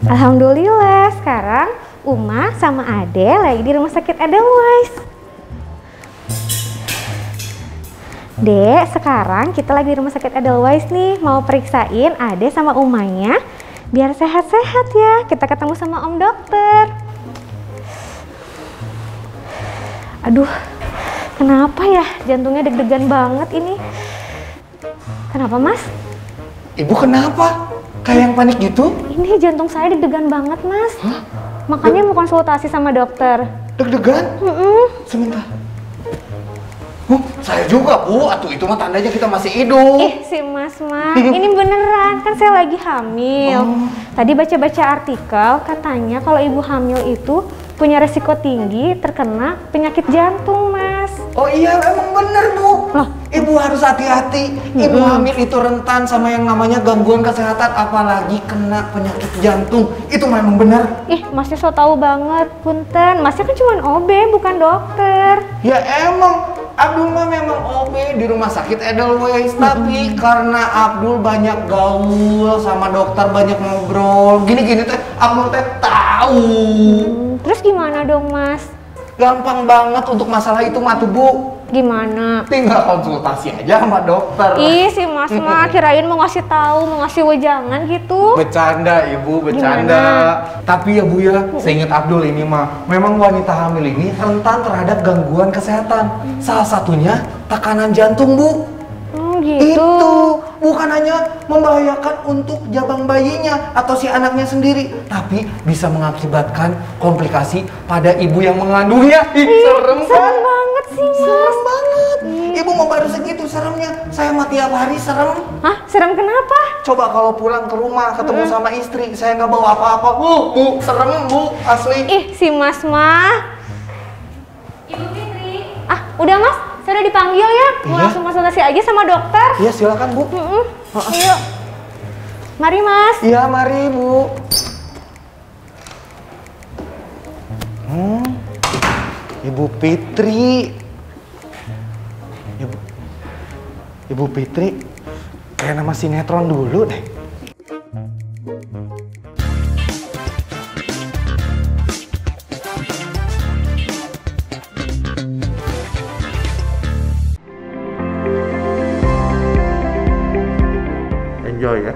Alhamdulillah, sekarang Uma sama Ade lagi di rumah sakit Edelweiss. Dek, sekarang kita lagi di rumah sakit Edelweiss nih, mau periksain Ade sama Umanya biar sehat-sehat ya. Kita ketemu sama Om Dokter. Aduh, kenapa ya jantungnya deg-degan banget ini? Kenapa, Mas? Ibu kenapa? Kayak yang panik gitu? Ini jantung saya deg-degan banget, Mas. Hah? Makanya mau konsultasi sama dokter. Deg-degan? Sebentar. Saya juga, Bu. Atuh, itu mah tandanya kita masih hidup. Si Mas mah, ini beneran, kan saya lagi hamil. Tadi baca-baca artikel, katanya kalau ibu hamil itu punya resiko tinggi terkena penyakit jantung, Mas. Oh iya, emang bener, Bu. Loh? Ibu harus hati-hati. Ibu hamil itu rentan sama yang namanya gangguan kesehatan, apalagi kena penyakit jantung. Itu memang bener. Masnya so tahu banget, punten. Masnya kan cuma OB, bukan dokter. Ya emang, Abdul mah memang OB di rumah sakit Edelweiss. Tapi karena Abdul banyak gaul sama dokter, banyak ngobrol, gini-gini teh, Abdul teh tahu. Terus gimana dong, Mas? Gampang banget untuk masalah itu mah tuh, Bu. Gimana? Tinggal konsultasi aja sama dokter. Si Mas mah kirain mau ngasih tahu, mau ngasih wejangan gitu. Bercanda, Ibu, bercanda. Tapi ya, Bu ya, seingat Abdul ini mah, memang wanita hamil ini rentan terhadap gangguan kesehatan. Salah satunya tekanan jantung, Bu. Gitu. Itu bukan hanya membahayakan untuk jabang bayinya atau si anaknya sendiri, tapi bisa mengakibatkan komplikasi pada ibu yang mengandungnya. Serem kan? Banget sih, Mas. Serem banget. Ibu mau baru segitu seremnya. Saya mah tiap hari serem. Hah? Serem kenapa? Coba kalau pulang ke rumah ketemu sama istri, saya nggak bawa apa-apa. Bu, serem, Bu, asli. Si Mas mah. Ibu Fitri. Udah, Mas. Saya udah dipanggil ya. Mau langsung konsultasi aja sama dokter. Iya, silakan, Bu. Yuk. Mari, Mas. Iya, mari, Bu. Ibu Fitri. Ibu Fitri kayak nama sinetron dulu deh. Enjoy ya,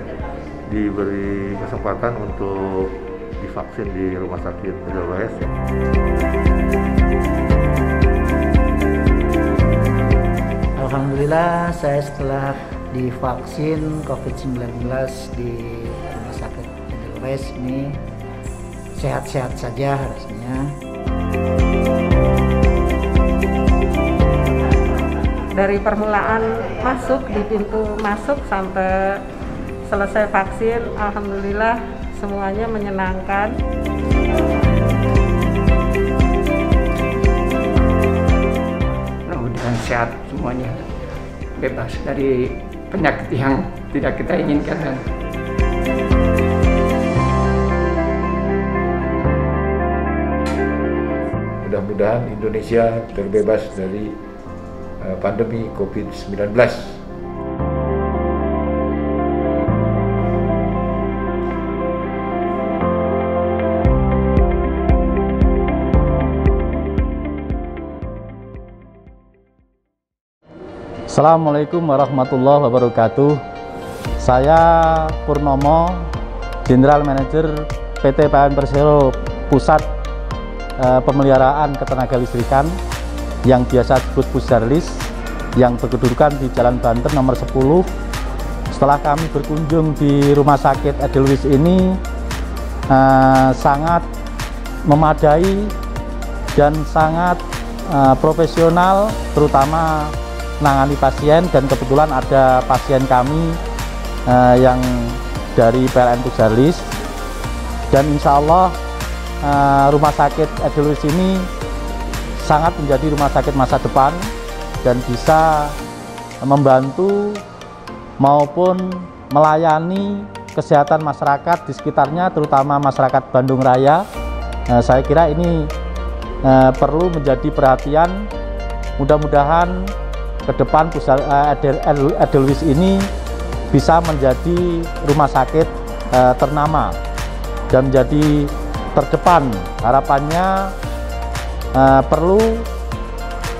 diberi kesempatan untuk divaksin di rumah sakit Edelweiss ya. Alhamdulillah, saya setelah divaksin COVID-19 di rumah sakit Edelweiss ini sehat-sehat saja harusnya. Dari permulaan masuk di pintu masuk sampai selesai vaksin, alhamdulillah semuanya menyenangkan. Mudah-mudahan sehat semuanya, bebas dari penyakit yang tidak kita inginkan. Mudah-mudahan Indonesia terbebas dari pandemi COVID-19. Assalamualaikum warahmatullahi wabarakatuh. Saya Purnomo, General Manager PT PLN Persero Pusat Pemeliharaan Ketenaga Listrikan yang biasa disebut Pusdarlis, yang berkedudukan di Jalan Banten nomor 10. Setelah kami berkunjung di rumah sakit Edelweiss ini, sangat memadai dan sangat profesional, terutama menangani pasien, dan kebetulan ada pasien kami yang dari PLN Pusdarlis, dan insya Allah rumah sakit Edelweiss ini sangat menjadi rumah sakit masa depan dan bisa membantu maupun melayani kesehatan masyarakat di sekitarnya, terutama masyarakat Bandung Raya. Saya kira ini perlu menjadi perhatian. Mudah-mudahan ke depan Edelweiss ini bisa menjadi rumah sakit ternama dan menjadi terdepan. Harapannya perlu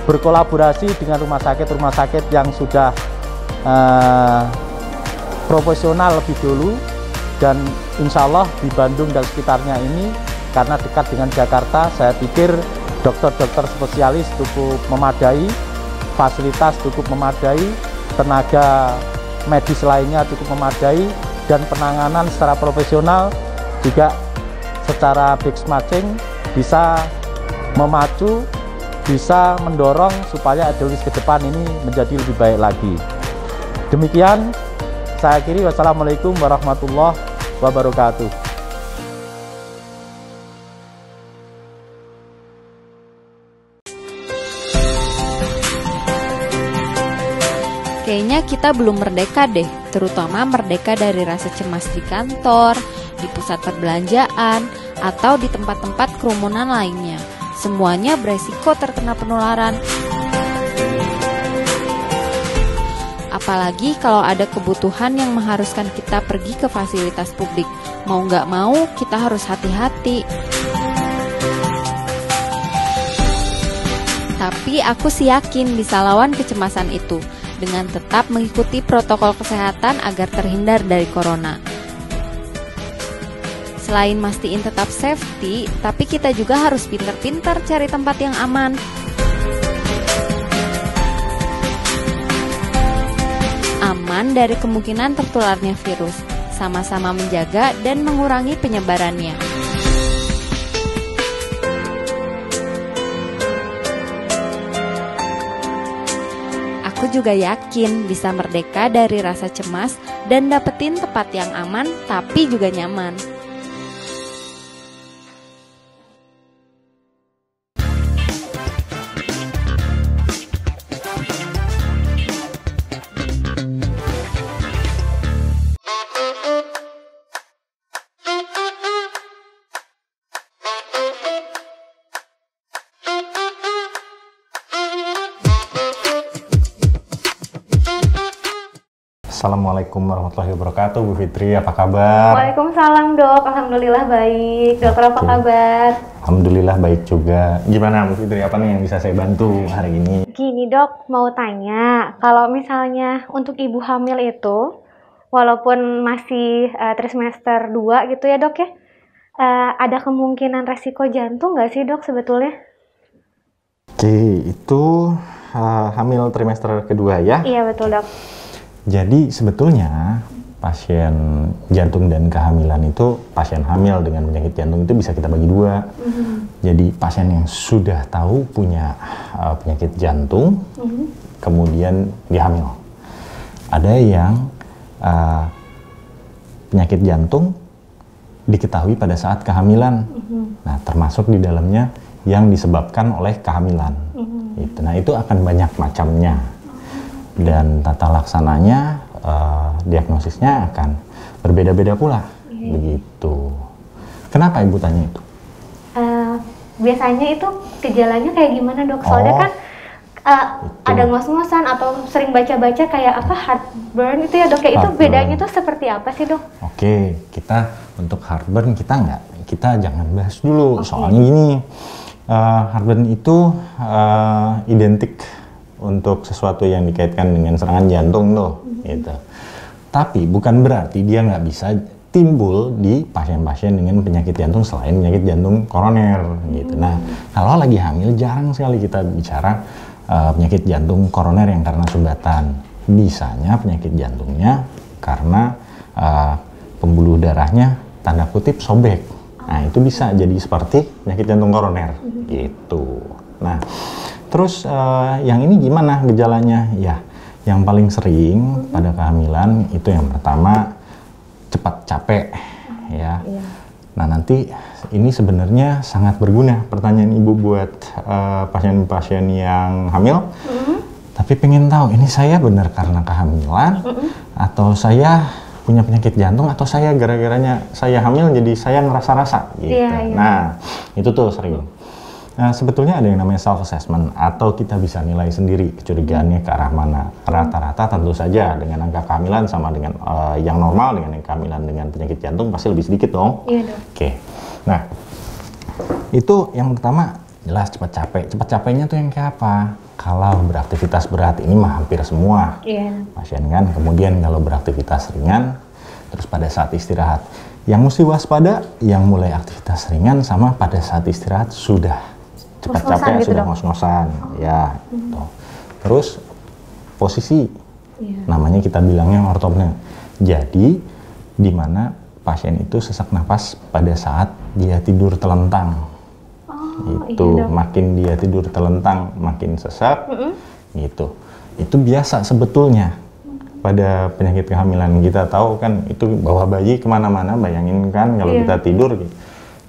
berkolaborasi dengan rumah sakit yang sudah profesional lebih dulu, dan insya Allah di Bandung dan sekitarnya ini karena dekat dengan Jakarta, saya pikir dokter-dokter spesialis cukup memadai, fasilitas cukup memadai, tenaga medis lainnya cukup memadai, dan penanganan secara profesional juga secara benchmarking bisa memacu, bisa mendorong supaya Edelweiss ke depan ini menjadi lebih baik lagi. Demikian saya akhiri, wassalamualaikum warahmatullahi wabarakatuh. Kayaknya kita belum merdeka deh, terutama merdeka dari rasa cemas di kantor, di pusat perbelanjaan, atau di tempat-tempat kerumunan lainnya. Semuanya beresiko terkena penularan. Apalagi kalau ada kebutuhan yang mengharuskan kita pergi ke fasilitas publik. Mau nggak mau, kita harus hati-hati. Tapi aku sih yakin bisa lawan kecemasan itu dengan tetap mengikuti protokol kesehatan agar terhindar dari corona. Selain mastiin tetap safety, tapi kita juga harus pintar-pintar cari tempat yang aman. Aman dari kemungkinan tertularnya virus, sama-sama menjaga dan mengurangi penyebarannya. Aku juga yakin bisa merdeka dari rasa cemas dan dapetin tempat yang aman tapi juga nyaman. Assalamualaikum warahmatullahi wabarakatuh, Bu Fitri, apa kabar? Waalaikumsalam dok, alhamdulillah baik. Dokter apa kabar? Alhamdulillah baik juga. Gimana Bu Fitri, apa nih yang bisa saya bantu hari ini? Gini dok, mau tanya, kalau misalnya untuk ibu hamil itu, walaupun masih trimester 2 gitu ya dok ya, ada kemungkinan resiko jantung nggak sih dok sebetulnya? Oke, itu hamil trimester kedua ya? Iya betul dok. Jadi sebetulnya pasien jantung dan kehamilan itu, pasien hamil dengan penyakit jantung itu bisa kita bagi dua. Jadi pasien yang sudah tahu punya penyakit jantung, kemudian dia hamil. Ada yang penyakit jantung diketahui pada saat kehamilan. Nah, termasuk di dalamnya yang disebabkan oleh kehamilan. Nah, itu akan banyak macamnya. Dan tata laksananya, diagnosisnya akan berbeda-beda pula. Begitu. Kenapa Ibu tanya itu? Biasanya itu gejalanya kayak gimana dok? Soalnya kan ada ngos-ngosan atau sering baca-baca kayak apa heartburn itu ya dok? Kayak itu bedanya tuh seperti apa sih dok? Oke, kita untuk heartburn kita jangan bahas dulu. Soalnya gini, heartburn itu identik untuk sesuatu yang dikaitkan dengan serangan jantung tuh, gitu. Tapi bukan berarti dia nggak bisa timbul di pasien-pasien dengan penyakit jantung selain penyakit jantung koroner, gitu. Nah, kalau lagi hamil jarang sekali kita bicara penyakit jantung koroner yang karena sumbatan. Bisanya penyakit jantungnya karena pembuluh darahnya tanda kutip sobek. Nah, itu bisa jadi seperti penyakit jantung koroner, gitu. Nah, terus yang ini gimana gejalanya? Ya, yang paling sering pada kehamilan itu yang pertama cepat capek, ya. Nah, nanti ini sebenarnya sangat berguna pertanyaan Ibu buat pasien-pasien yang hamil. Tapi pengen tahu ini saya benar karena kehamilan atau saya punya penyakit jantung atau saya gara-garanya saya hamil jadi saya ngerasa-rasa gitu. Nah, itu tuh sering. Nah, sebetulnya ada yang namanya self assessment atau kita bisa nilai sendiri kecurigaannya ke arah mana. Rata-rata tentu saja dengan angka kehamilan sama dengan yang normal dengan yang kehamilan dengan penyakit jantung pasti lebih sedikit dong. Iya dong. Oke. Nah, itu yang pertama jelas cepat capek. Cepat capeknya tuh yang kayak apa? Kalau beraktivitas berat ini mah hampir semua pasien kan. Kemudian kalau beraktivitas ringan, terus pada saat istirahat. Yang mesti waspada, yang mulai aktivitas ringan sama pada saat istirahat sudah cepat capek, gitu sudah dong? ngos-ngosan, ya. Gitu. Terus posisi, namanya kita bilangnya ortopnea. Jadi di mana pasien itu sesak napas pada saat dia tidur telentang. Itu makin dia tidur telentang, makin sesak, gitu. Itu biasa sebetulnya pada penyakit kehamilan. Kita tahu kan itu bawa bayi kemana-mana, bayangin kan kalau kita tidur gitu.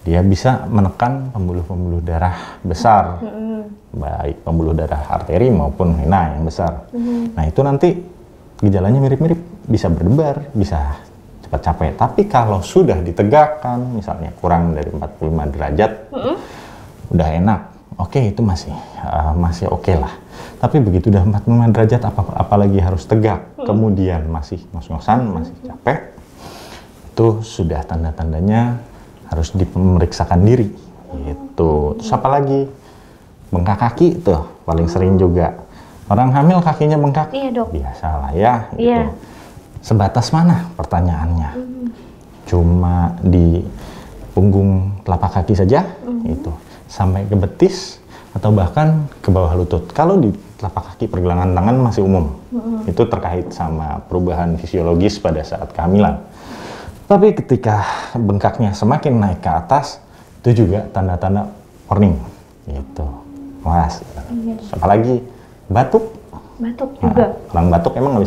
Dia bisa menekan pembuluh-pembuluh darah besar, baik pembuluh darah arteri maupun vena yang besar. Nah itu nanti gejalanya mirip-mirip, bisa berdebar, bisa cepat capek. Tapi kalau sudah ditegakkan, misalnya kurang dari 45 derajat, udah enak, oke itu masih oke lah. Tapi begitu udah 45 derajat, apalagi harus tegak, kemudian masih ngos-ngosan, masih capek, itu sudah tanda-tandanya harus diperiksakan diri gitu. Terus apa lagi? Bengkak kaki tuh paling sering juga. Orang hamil kakinya bengkak. Iya dok. Biasalah ya gitu. Iya. Sebatas mana pertanyaannya? Cuma di punggung telapak kaki saja itu sampai ke betis atau bahkan ke bawah lutut. Kalau di telapak kaki pergelangan tangan masih umum. Itu terkait sama perubahan fisiologis pada saat kehamilan. Tapi ketika bengkaknya semakin naik ke atas, itu juga tanda-tanda warning, gitu. Was. Apalagi batuk. Batuk juga. Orang batuk emang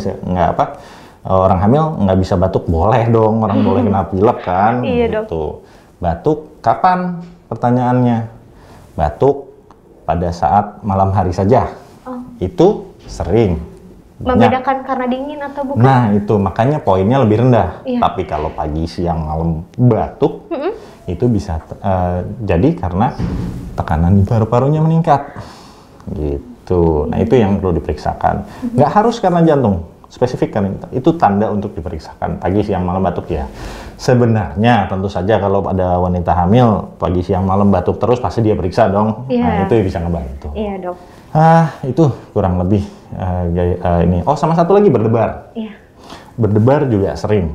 orang hamil nggak bisa batuk, boleh dong, orang boleh kena pilek kan. Iya gitu. Batuk kapan? Pertanyaannya. Batuk pada saat malam hari saja. Itu sering. Membedakan karena dingin atau bukan? Nah itu makanya poinnya lebih rendah. Tapi kalau pagi, siang, malam batuk, itu bisa jadi karena tekanan di paru-parunya meningkat. Gitu. Nah itu yang perlu diperiksakan. Nggak harus karena jantung, spesifik kan itu tanda untuk diperiksakan pagi, siang, malam batuk ya. Sebenarnya tentu saja kalau ada wanita hamil pagi, siang, malam batuk terus pasti dia periksa dong. Nah itu bisa ngebantu. Iya dok. Itu kurang lebih ini. Oh, sama satu lagi berdebar. Iya. Berdebar juga sering.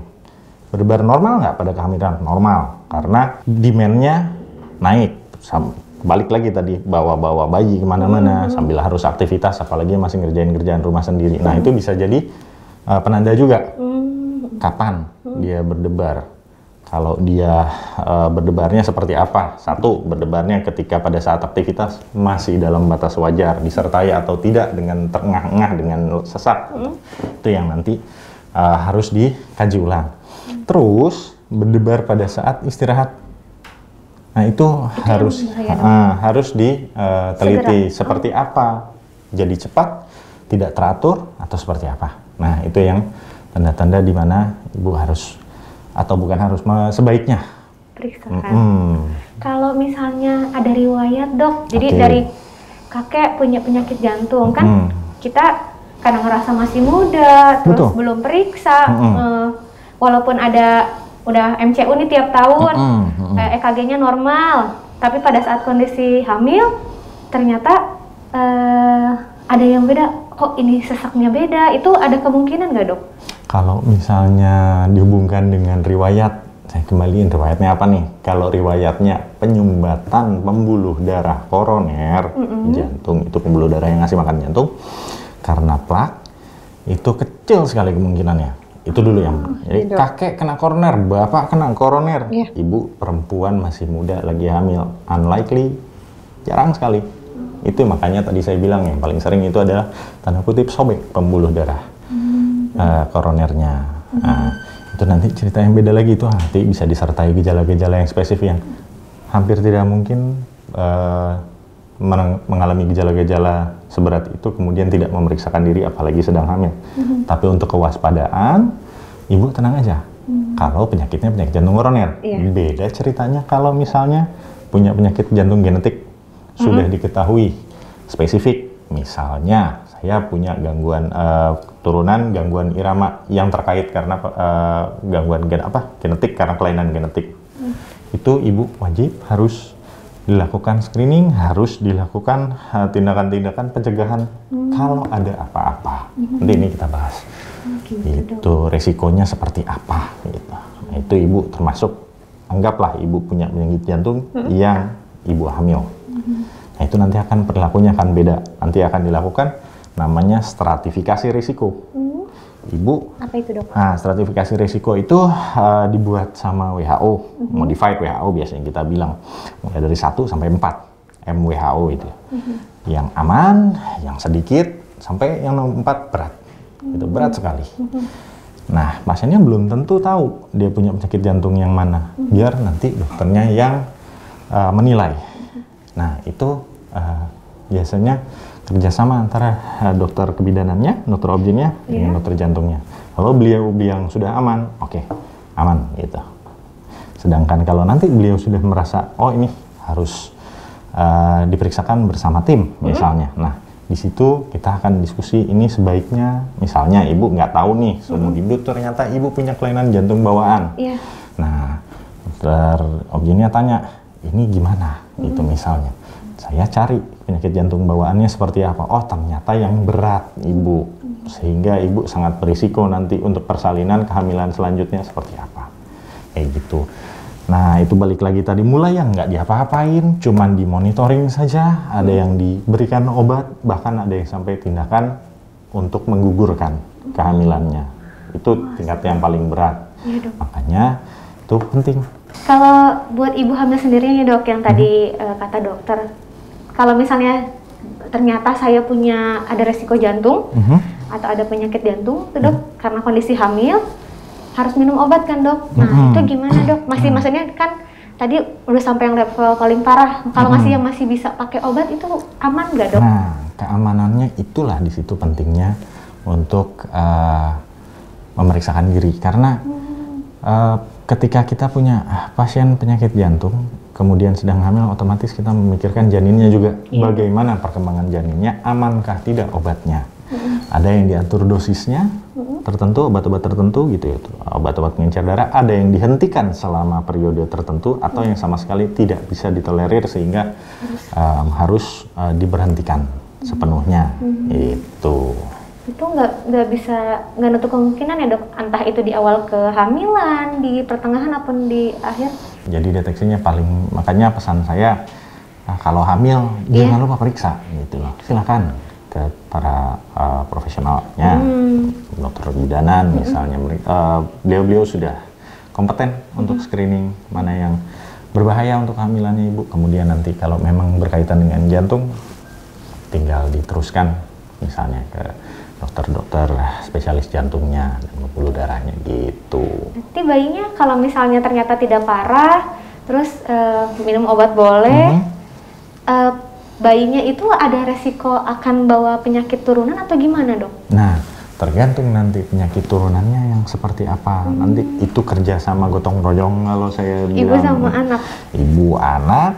Berdebar normal nggak pada kehamilan? Normal, karena demand-nya naik. Balik lagi tadi, bawa-bawa bayi kemana-mana sambil harus aktivitas, apalagi masih ngerjain kerjaan rumah sendiri. Nah, itu bisa jadi penanda juga. Kapan dia berdebar? Kalau dia berdebarnya seperti apa? Satu, berdebarnya ketika pada saat aktivitas masih dalam batas wajar, disertai atau tidak dengan terengah-engah, dengan sesak. Itu yang nanti harus dikaji ulang. Terus, berdebar pada saat istirahat. Nah, itu harus diteliti seperti apa. Jadi cepat, tidak teratur, atau seperti apa. Nah, itu yang tanda-tanda di mana ibu harus atau bukan harus sebaiknya periksakan. Kalau misalnya ada riwayat dok, jadi dari kakek punya penyakit jantung kan, kita kadang ngerasa masih muda, terus belum periksa, walaupun udah MCU nih tiap tahun, EKG-nya normal, tapi pada saat kondisi hamil ternyata ada yang beda. Kok ini sesaknya beda? Itu ada kemungkinan nggak dok? Kalau misalnya dihubungkan dengan riwayat, saya kembaliin riwayatnya apa nih? Kalau riwayatnya penyumbatan pembuluh darah koroner, jantung, itu pembuluh darah yang ngasih makan jantung, karena plak, itu kecil sekali kemungkinannya. Itu dulu yang, jadi kakek kena koroner, bapak kena koroner, ibu perempuan masih muda lagi hamil, unlikely, jarang sekali. Itu makanya tadi saya bilang yang paling sering itu adalah tanda kutip sobek pembuluh darah koronernya. Itu nanti cerita yang beda lagi, itu nanti bisa disertai gejala-gejala yang spesifik yang hampir tidak mungkin mengalami gejala-gejala seberat itu kemudian tidak memeriksakan diri apalagi sedang hamil. Tapi untuk kewaspadaan, ibu tenang aja. Kalau penyakitnya penyakit jantung koroner, beda ceritanya kalau misalnya punya penyakit jantung genetik sudah diketahui spesifik, misalnya saya punya gangguan turunan gangguan irama yang terkait karena gangguan genetik karena kelainan genetik. Itu ibu wajib harus dilakukan screening, harus dilakukan tindakan-tindakan pencegahan kalau ada apa-apa. Nanti ini kita bahas. Itu resikonya seperti apa gitu. Nah, itu ibu termasuk, anggaplah ibu punya penyakit jantung yang ibu hamil. Nah, itu nanti akan perilakunya akan beda. Nanti akan dilakukan namanya stratifikasi risiko. Ibu, apa itu dok? Nah, stratifikasi risiko itu dibuat sama WHO, modified WHO biasanya kita bilang, mulai dari 1 sampai 4 MWHO itu. Yang aman, yang sedikit, sampai yang 4 berat. Itu berat sekali. Nah, pasiennya belum tentu tahu dia punya penyakit jantung yang mana, biar nanti dokternya yang menilai. Nah, itu biasanya kerjasama antara dokter kebidanannya, dokter objinnya, dengan dokter jantungnya. Kalau beliau bilang sudah aman, oke, aman gitu. Sedangkan kalau nanti beliau sudah merasa, oh ini harus diperiksakan bersama tim misalnya. Nah, di situ kita akan diskusi ini sebaiknya, misalnya ibu nggak tahu nih, seumur hidup ternyata ibu punya kelainan jantung bawaan. Nah, dokter objinnya tanya, ini gimana? Itu misalnya. Saya cari penyakit jantung bawaannya seperti apa. Oh, ternyata yang berat ibu, sehingga ibu sangat berisiko nanti untuk persalinan kehamilan selanjutnya seperti apa. Kayak gitu. Nah, itu balik lagi tadi, mulai yang nggak diapa-apain, cuman dimonitoring saja, ada yang diberikan obat, bahkan ada yang sampai tindakan untuk menggugurkan kehamilannya. Itu tingkat yang paling berat. Makanya itu penting. Kalau buat ibu hamil sendiri nih dok, yang tadi kata dokter, kalau misalnya ternyata saya punya ada resiko jantung atau ada penyakit jantung tuh dok, karena kondisi hamil harus minum obat kan dok? Nah itu gimana dok? Masih maksudnya kan tadi udah sampai yang level paling parah, kalau masih yang masih bisa pakai obat itu aman nggak dok? Nah, keamanannya itulah di situ pentingnya untuk memeriksakan diri, karena ketika kita punya pasien penyakit jantung kemudian sedang hamil, otomatis kita memikirkan janinnya juga. Bagaimana perkembangan janinnya, amankah tidak obatnya. Ada yang diatur dosisnya tertentu, obat-obat tertentu gitu ya, obat-obat pengencer darah, ada yang dihentikan selama periode tertentu atau yang sama sekali tidak bisa ditolerir sehingga harus diberhentikan sepenuhnya. Itu nggak bisa, nggak nutup kemungkinan ya dok, entah itu di awal kehamilan, di pertengahan ataupun di akhir. Jadi deteksinya paling, makanya pesan saya kalau hamil jangan lupa periksa gitu loh. Silakan ke para profesionalnya, dokter bidanan misalnya, beliau sudah kompeten untuk screening mana yang berbahaya untuk kehamilannya ibu. Kemudian nanti kalau memang berkaitan dengan jantung, tinggal diteruskan misalnya ke dokter-dokter spesialis jantungnya dan pembuluh darahnya gitu. Nanti bayinya kalau misalnya ternyata tidak parah, terus minum obat boleh, bayinya itu ada resiko akan bawa penyakit turunan atau gimana dok? Nah, tergantung nanti penyakit turunannya yang seperti apa. Nanti itu kerja sama gotong royong kalau saya bilang. Ibu sama anak? Ibu, anak,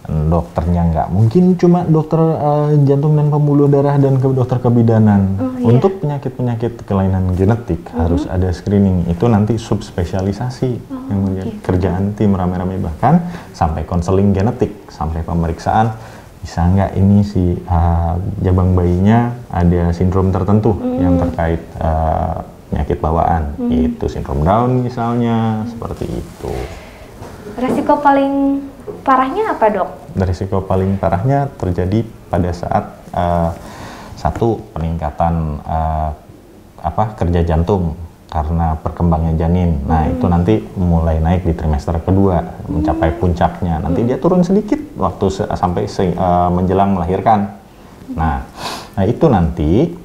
dokternya nggak mungkin cuma dokter jantung dan pembuluh darah dan dokter kebidanan. Untuk penyakit-penyakit kelainan genetik harus ada screening. Itu nanti subspesialisasi yang menjadi kerjaan tim rame-rame, bahkan sampai konseling genetik, sampai pemeriksaan bisa nggak ini si jabang bayinya ada sindrom tertentu yang terkait penyakit bawaan, itu sindrom Down misalnya, seperti itu. Resiko paling parahnya apa dok? Risiko paling parahnya terjadi pada saat satu, peningkatan kerja jantung karena perkembangannya janin. Nah itu nanti mulai naik di trimester kedua, mencapai puncaknya. Nanti dia turun sedikit waktu sampai menjelang melahirkan. Nah itu nanti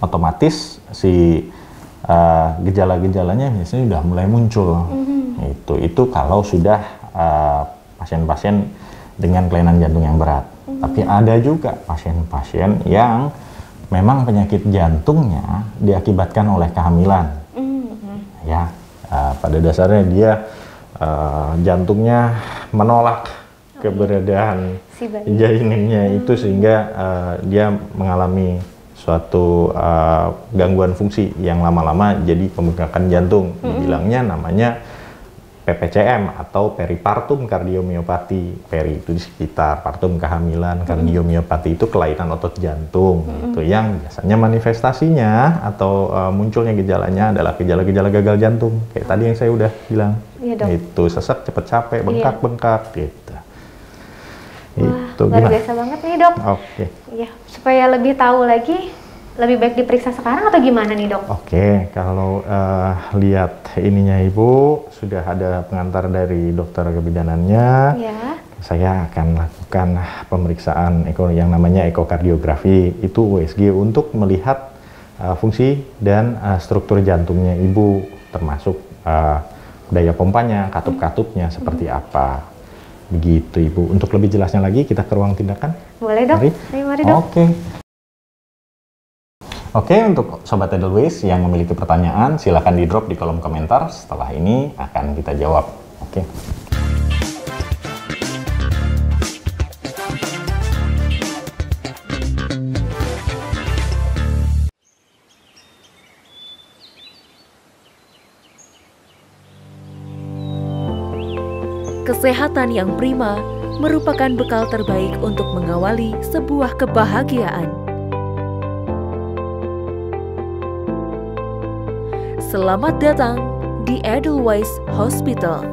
otomatis si gejala-gejalanya biasanya sudah mulai muncul. Itu kalau sudah pasien-pasien dengan kelainan jantung yang berat. Tapi ada juga pasien-pasien yang memang penyakit jantungnya diakibatkan oleh kehamilan. Ya, pada dasarnya dia jantungnya menolak keberadaan Si bayi. janinnya itu sehingga dia mengalami suatu gangguan fungsi yang lama-lama jadi pembengkakan jantung. Bilangnya namanya PPCM atau peripartum kardiomiopati. Peri itu di sekitar, partum kehamilan, kardiomiopati itu kelainan otot jantung. Itu yang biasanya manifestasinya atau munculnya gejalanya adalah gejala-gejala gagal jantung. Kayak tadi yang saya udah bilang. Iya, Dok. Itu sesak, cepet capek, bengkak-bengkak gitu. Wah, Itu luar gimana? biasa banget nih, Dok. Oke. Iya, supaya lebih tahu lagi, lebih baik diperiksa sekarang atau gimana nih, Dok? Oke, kalau lihat ininya Ibu, sudah ada pengantar dari dokter kebidanannya. Ya. Saya akan lakukan pemeriksaan yang namanya ekokardiografi, itu USG, untuk melihat fungsi dan struktur jantungnya Ibu, termasuk daya pompanya, katup-katupnya seperti apa. Begitu Ibu. Untuk lebih jelasnya lagi, kita ke ruang tindakan. Boleh, Dok? Mari. Mari, Dok. Oke, untuk Sobat Edelweiss yang memiliki pertanyaan, silakan di-drop di kolom komentar. Setelah ini akan kita jawab. Oke. Kesehatan yang prima merupakan bekal terbaik untuk mengawali sebuah kebahagiaan. Selamat datang di Edelweiss Hospital.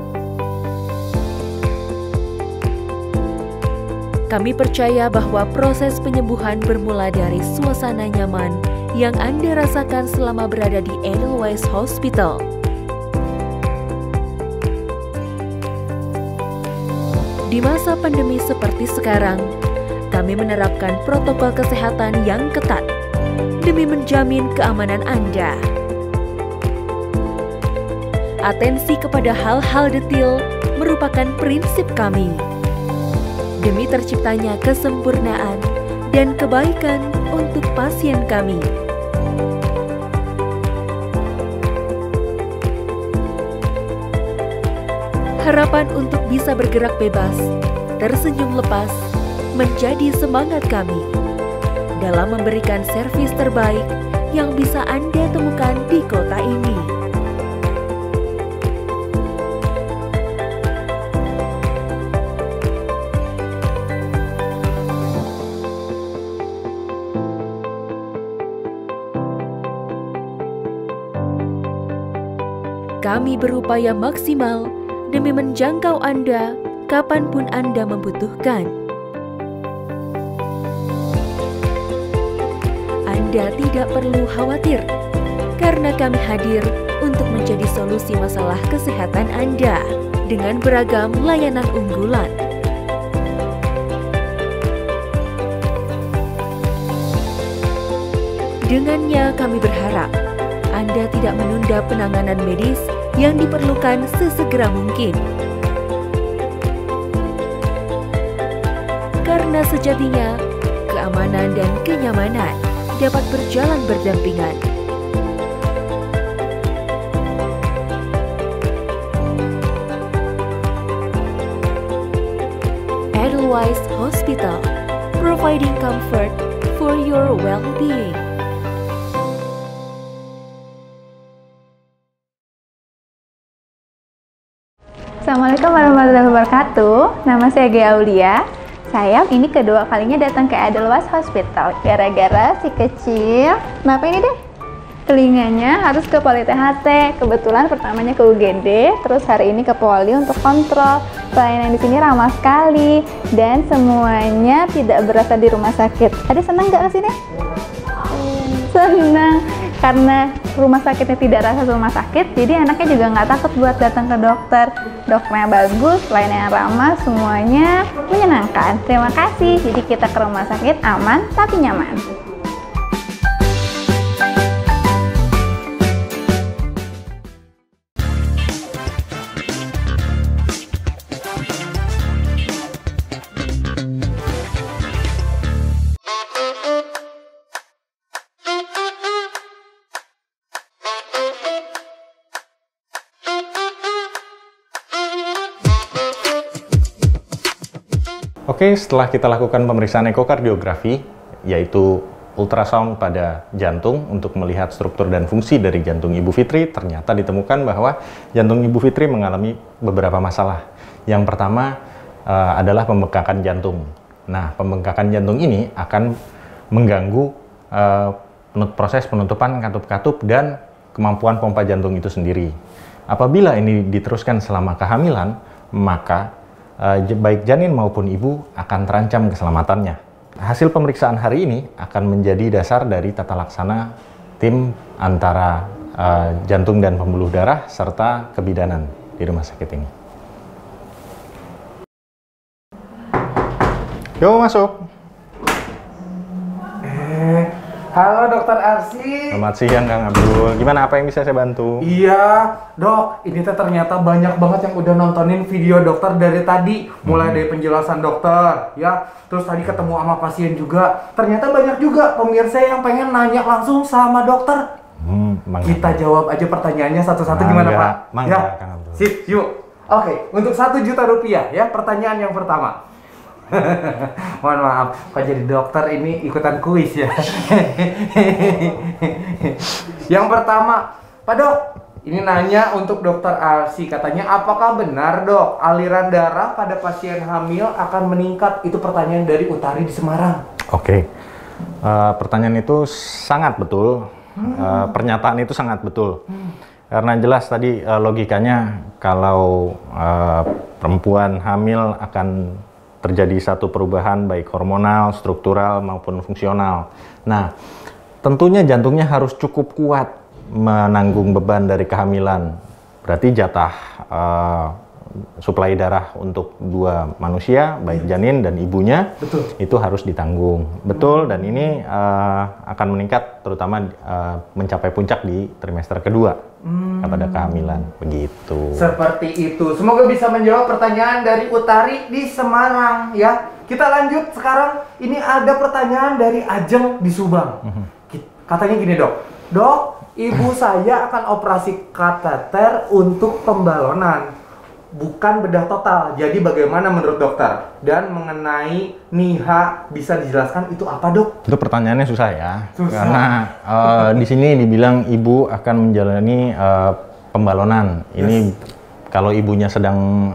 Kami percaya bahwa proses penyembuhan bermula dari suasana nyaman yang Anda rasakan selama berada di Edelweiss Hospital. Di masa pandemi seperti sekarang, kami menerapkan protokol kesehatan yang ketat demi menjamin keamanan Anda. Atensi kepada hal-hal detail merupakan prinsip kami. Demi terciptanya kesempurnaan dan kebaikan untuk pasien kami. Harapan untuk bisa bergerak bebas, tersenyum lepas, menjadi semangat kami dalam memberikan servis terbaik yang bisa Anda temukan di kota ini. Kami berupaya maksimal demi menjangkau Anda kapanpun Anda membutuhkan. Anda tidak perlu khawatir, karena kami hadir untuk menjadi solusi masalah kesehatan Anda dengan beragam layanan unggulan. Dengannya kami berharap Anda tidak menunda penanganan medis yang diperlukan sesegera mungkin. Karena sejatinya, keamanan dan kenyamanan dapat berjalan berdampingan. Edelweiss Hospital, providing comfort for your well-being. Assalamualaikum warahmatullahi wabarakatuh. Nama saya Gaya Aulia. Saya ini kedua kalinya datang ke Edelweiss Hospital gara-gara si kecil, kenapa ini deh? Telinganya harus ke Poli THT. Kebetulan pertamanya ke UGD, terus hari ini ke Poli untuk kontrol. Pelayanan di sini ramah sekali dan semuanya tidak berasa di rumah sakit. Tadi senang nggak kesini? Senang. Karena rumah sakitnya tidak rasa rumah sakit, jadi anaknya juga nggak takut buat datang ke dokter. Dokternya bagus, pelayanan ramah, semuanya menyenangkan. Terima kasih. Jadi kita ke rumah sakit aman tapi nyaman. Oke, setelah kita lakukan pemeriksaan ekokardiografi, yaitu ultrasound pada jantung untuk melihat struktur dan fungsi dari jantung Ibu Fitri, ternyata ditemukan bahwa jantung Ibu Fitri mengalami beberapa masalah. Yang pertama adalah pembengkakan jantung. Nah, pembengkakan jantung ini akan mengganggu proses penutupan katup-katup dan kemampuan pompa jantung itu sendiri. Apabila ini diteruskan selama kehamilan, maka baik janin maupun ibu akan terancam keselamatannya. Hasil pemeriksaan hari ini akan menjadi dasar dari tata laksana tim antara jantung dan pembuluh darah serta kebidanan di rumah sakit ini. Yo, masuk. Halo Dokter Arsi. Selamat siang Kang Abdul. Gimana, apa yang bisa saya bantu? Iya, Dok. Ini ternyata banyak banget yang udah nontonin video dokter dari tadi. Mulai dari penjelasan dokter, ya. Terus tadi ketemu sama pasien juga. Ternyata banyak juga pemirsa yang pengen nanya langsung sama dokter. Kita jawab aja pertanyaannya satu-satu, gimana Pak? Mangga, Ya, Kang Abdul. sip, yuk. Oke, untuk 1 juta rupiah ya, pertanyaan yang pertama. Mohon maaf, kok jadi dokter ini ikutan kuis ya. Yang pertama, Pak Dok, ini nanya untuk Dokter Arsi. Katanya, apakah benar Dok, aliran darah pada pasien hamil akan meningkat? Itu pertanyaan dari Utari di Semarang. Oke, pertanyaan itu sangat betul. Pernyataan itu sangat betul. Karena jelas tadi logikanya kalau perempuan hamil akan terjadi satu perubahan baik hormonal, struktural maupun fungsional. Nah, tentunya jantungnya harus cukup kuat menanggung beban dari kehamilan. Berarti jatah suplai darah untuk dua manusia, baik janin dan ibunya, itu harus ditanggung. Betul, dan ini akan meningkat terutama mencapai puncak di trimester kedua pada kehamilan, begitu. Seperti itu. Semoga bisa menjawab pertanyaan dari Utari di Semarang ya. Kita lanjut sekarang. Ini ada pertanyaan dari Ajeng di Subang. Katanya gini, Dok. Dok, ibu saya akan operasi kateter untuk pembalonan, bukan bedah total. Jadi bagaimana menurut dokter? Dan mengenai NIHA, bisa dijelaskan itu apa, Dok? Itu pertanyaannya susah ya. Susah. Karena di sini dibilang ibu akan menjalani pembalonan. Ini kalau ibunya sedang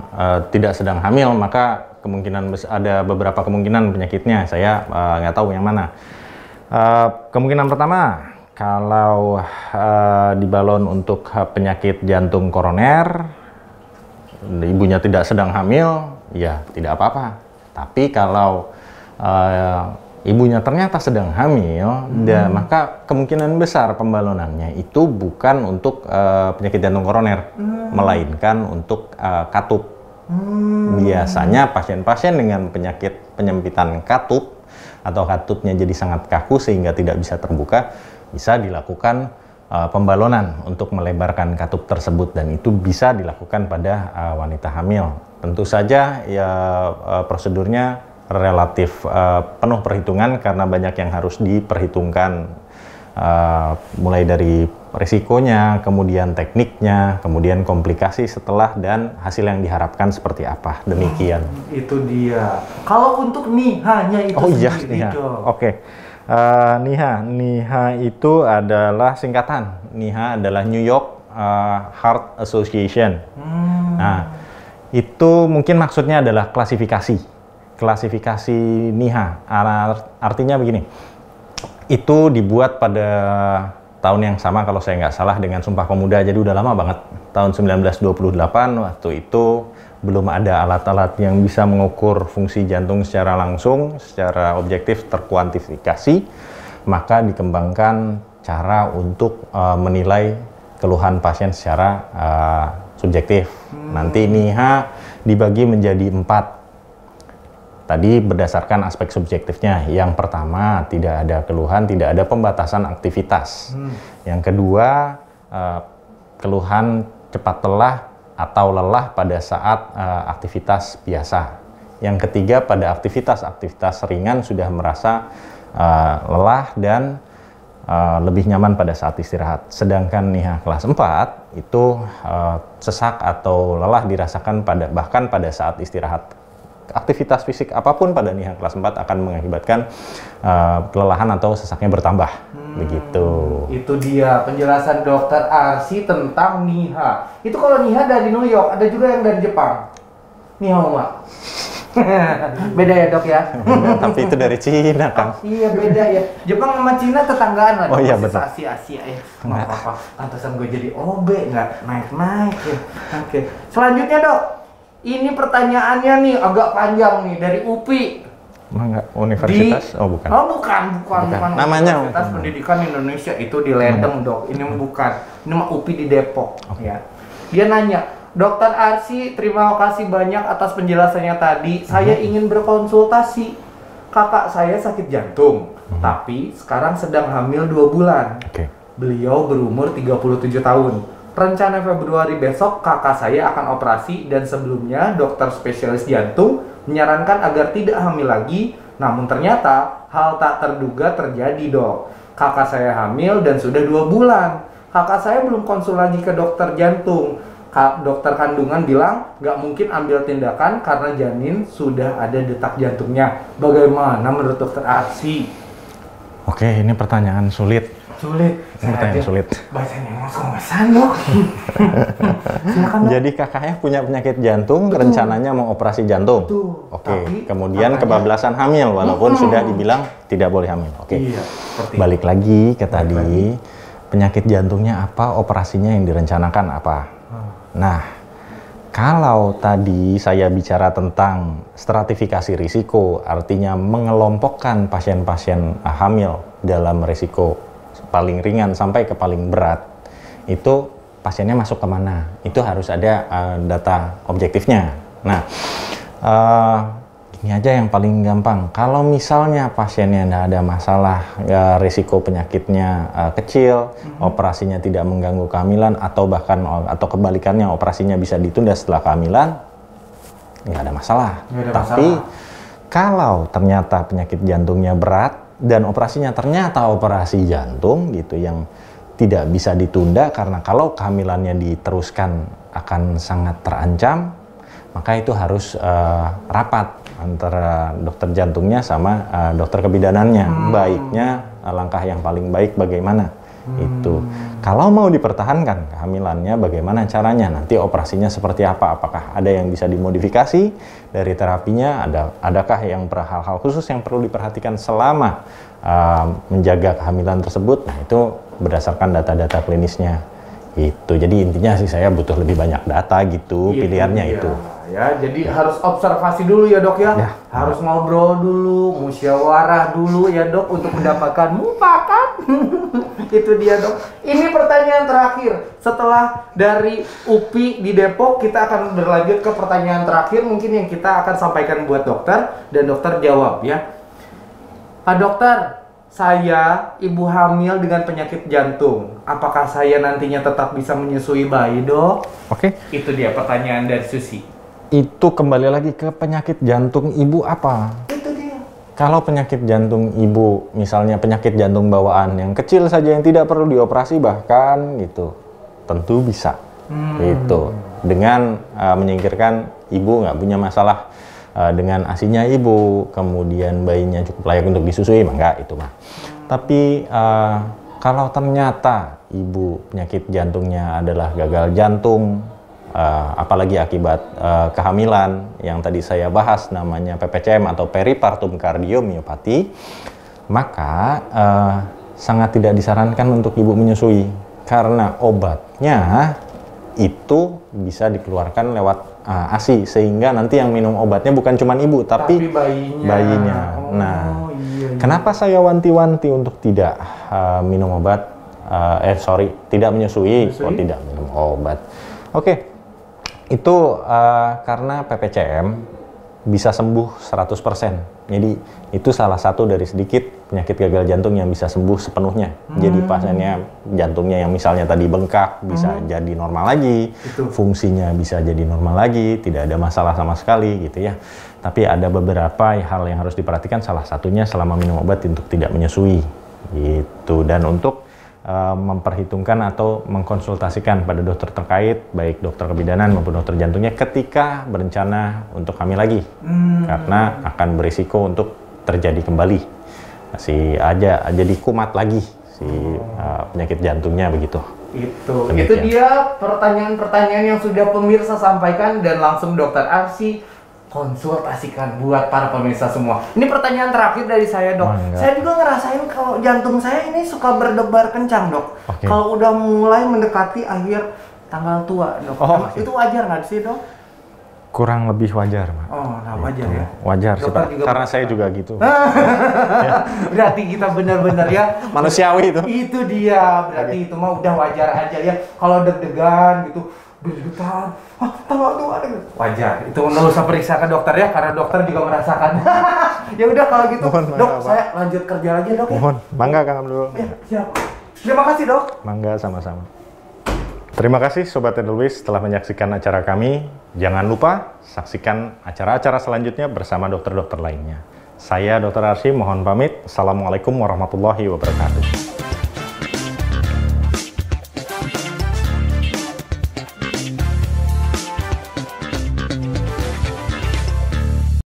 tidak sedang hamil, maka kemungkinan ada beberapa kemungkinan penyakitnya. Saya nggak tahu yang mana. Kemungkinan pertama, kalau dibalon untuk penyakit jantung koroner, ibunya tidak sedang hamil, ya tidak apa-apa. Tapi kalau ibunya ternyata sedang hamil, maka kemungkinan besar pembalonannya itu bukan untuk penyakit jantung koroner, melainkan untuk katup. Biasanya pasien-pasien dengan penyakit penyempitan katup atau katupnya jadi sangat kaku sehingga tidak bisa terbuka, bisa dilakukan pembalonan untuk melebarkan katup tersebut, dan itu bisa dilakukan pada wanita hamil. Tentu saja ya prosedurnya relatif penuh perhitungan karena banyak yang harus diperhitungkan, mulai dari risikonya, kemudian tekniknya, kemudian komplikasi setelah, dan hasil yang diharapkan seperti apa. Demikian. Itu dia. Kalau untuk NIHA-nya itu sendiri, Dok. Oke. NIHA itu adalah singkatan. NIHA adalah New York Heart Association. Nah, itu mungkin maksudnya adalah klasifikasi NIHA. Artinya begini, itu dibuat pada tahun yang sama kalau saya nggak salah dengan Sumpah Pemuda, jadi udah lama banget, tahun 1928. Waktu itu belum ada alat-alat yang bisa mengukur fungsi jantung secara langsung, secara objektif terkuantifikasi, maka dikembangkan cara untuk menilai keluhan pasien secara subjektif. Nanti NIHA dibagi menjadi 4. Tadi berdasarkan aspek subjektifnya. Yang pertama, tidak ada keluhan, tidak ada pembatasan aktivitas. Yang kedua, keluhan cepat lelah atau lelah pada saat aktivitas biasa. Yang ketiga, pada aktivitas ringan sudah merasa lelah dan lebih nyaman pada saat istirahat. Sedangkan NIHA kelas 4 itu sesak atau lelah dirasakan bahkan pada saat istirahat. aktivitas fisik apapun pada Niha kelas 4 akan mengakibatkan kelelahan atau sesaknya bertambah. Begitu. Itu dia penjelasan Dokter Arsy tentang Niha. Itu kalau Niha dari New York, ada juga yang dari Jepang. Nihonga. Beda ya dok ya? Tapi itu dari Cina kan? Iya beda ya. Jepang sama Cina tetanggaan lah. Oh iya betul. Asia ya. Nggak apa-apa. Pantesan gue jadi OB nggak naik-naik ya. Oke. Selanjutnya dok. Ini pertanyaannya nih agak panjang nih dari UPI. Enggak universitas? Oh bukan. Oh bukan. Namanya Universitas Pendidikan Indonesia itu di Ledeng dok. Ini bukan. Ini mah UPI di Depok. Ya. Dia nanya. Dokter Arsy, terima kasih banyak atas penjelasannya tadi. Saya ingin berkonsultasi. Kakak saya sakit jantung, tapi sekarang sedang hamil 2 bulan. Beliau berumur 37 tahun. Rencana Februari besok kakak saya akan operasi dan sebelumnya dokter spesialis jantung menyarankan agar tidak hamil lagi. Namun ternyata hal tak terduga terjadi dok. Kakak saya hamil dan sudah 2 bulan. Kakak saya belum konsul lagi ke dokter jantung. Dokter kandungan bilang nggak mungkin ambil tindakan karena janin sudah ada detak jantungnya. Bagaimana menurut Dokter Arsy? Oke, ini pertanyaan sulit. Sulit. Ini pertanyaan sulit. Bahasanya ngos-ngosan dok. Silakan dok. Jadi kakaknya punya penyakit jantung, rencananya mau operasi jantung. Oke, kemudian kebablasan hamil walaupun sudah dibilang tidak boleh hamil. Oke. Iya, Balik lagi ke tadi. Penyakit jantungnya apa, operasinya yang direncanakan apa? Nah, kalau tadi saya bicara tentang stratifikasi risiko, artinya mengelompokkan pasien-pasien hamil dalam risiko paling ringan sampai ke paling berat, itu pasiennya masuk ke mana? Itu harus ada data objektifnya. Nah, ini aja yang paling gampang. Kalau misalnya pasiennya tidak ada masalah, risiko penyakitnya kecil, operasinya tidak mengganggu kehamilan, atau bahkan atau kebalikannya operasinya bisa ditunda setelah kehamilan, nggak ada masalah. Tapi kalau ternyata penyakit jantungnya berat dan operasinya ternyata operasi jantung gitu yang tidak bisa ditunda karena kalau kehamilannya diteruskan akan sangat terancam, maka itu harus rapat antara dokter jantungnya sama dokter kebidanannya. Baiknya langkah yang paling baik bagaimana itu. Kalau mau dipertahankan kehamilannya, bagaimana caranya? Nanti operasinya seperti apa? Apakah ada yang bisa dimodifikasi dari terapinya? Adakah yang hal-hal khusus yang perlu diperhatikan selama menjaga kehamilan tersebut? Nah itu berdasarkan data-data klinisnya. Itu. Jadi intinya sih saya butuh lebih banyak data gitu, pilihannya itu. Ya, jadi harus observasi dulu ya dok ya. Harus ngobrol dulu, musyawarah dulu ya dok untuk mendapatkan mufakat. Itu dia dok. Ini pertanyaan terakhir. Setelah dari UPI di Depok, kita akan berlanjut ke pertanyaan terakhir mungkin yang kita akan sampaikan buat dokter dan dokter jawab ya. Pak dokter, saya ibu hamil dengan penyakit jantung. Apakah saya nantinya tetap bisa menyusui bayi, dok? Oke. Itu dia pertanyaan dari Susi. Itu kembali lagi ke penyakit jantung ibu apa? Itu dia. Kalau penyakit jantung ibu, misalnya penyakit jantung bawaan yang kecil saja yang tidak perlu dioperasi bahkan gitu, tentu bisa. Itu dengan menyingkirkan ibu nggak punya masalah dengan asinya ibu, kemudian bayinya cukup layak untuk disusui, maka itu mah. Tapi kalau ternyata ibu penyakit jantungnya adalah gagal jantung, apalagi akibat kehamilan yang tadi saya bahas namanya PPCM atau peripartum kardiomiopati, maka sangat tidak disarankan untuk ibu menyusui karena obatnya itu bisa dikeluarkan lewat ASI sehingga nanti yang minum obatnya bukan cuma ibu tapi bayinya. Kenapa saya wanti-wanti untuk tidak minum obat? Tidak menyusui. Oh, tidak minum obat. Oke. Itu karena PPCM bisa sembuh 100%. Jadi itu salah satu dari sedikit penyakit gagal jantung yang bisa sembuh sepenuhnya. Jadi pasiennya jantungnya yang misalnya tadi bengkak bisa jadi normal lagi, fungsinya bisa jadi normal lagi, tidak ada masalah sama sekali gitu ya. Tapi ada beberapa hal yang harus diperhatikan, salah satunya selama minum obat untuk tidak menyusui gitu. Dan untuk memperhitungkan atau mengkonsultasikan pada dokter terkait, baik dokter kebidanan maupun dokter jantungnya ketika berencana untuk hamil lagi, karena akan berisiko untuk terjadi kembali, masih aja jadi kumat lagi si penyakit jantungnya begitu. Itu dia pertanyaan-pertanyaan yang sudah pemirsa sampaikan dan langsung Dokter Arsy konsultasikan buat para pemirsa semua. Ini pertanyaan terakhir dari saya, Dok. Saya juga ngerasain kalau jantung saya ini suka berdebar kencang, Dok. Kalau udah mulai mendekati akhir tanggal tua, Dok. Itu wajar nggak sih, Dok? Kurang lebih wajar, Pak. Oh, nah wajar ya? Wajar sih, Pak. Karena saya juga gitu. Berarti kita benar-benar ya manusiawi itu. Itu dia, berarti itu mah udah wajar aja ya. Kalau deg-degan gitu, deg-degan, tanggal tua deh. Wajar, itu nggak usah periksa ke dokter ya, karena dokter juga merasakan. Ya udah kalau gitu, Dok, saya lanjut kerja lagi, Dok. Mohon, bangga Kang Abdul. Ya, siap. Terima kasih, Dok. Bangga sama-sama. Terima kasih Sobat Edelweiss telah menyaksikan acara kami. Jangan lupa saksikan acara-acara selanjutnya bersama dokter-dokter lainnya. Saya Dr. Arsy mohon pamit. Assalamualaikum warahmatullahi wabarakatuh.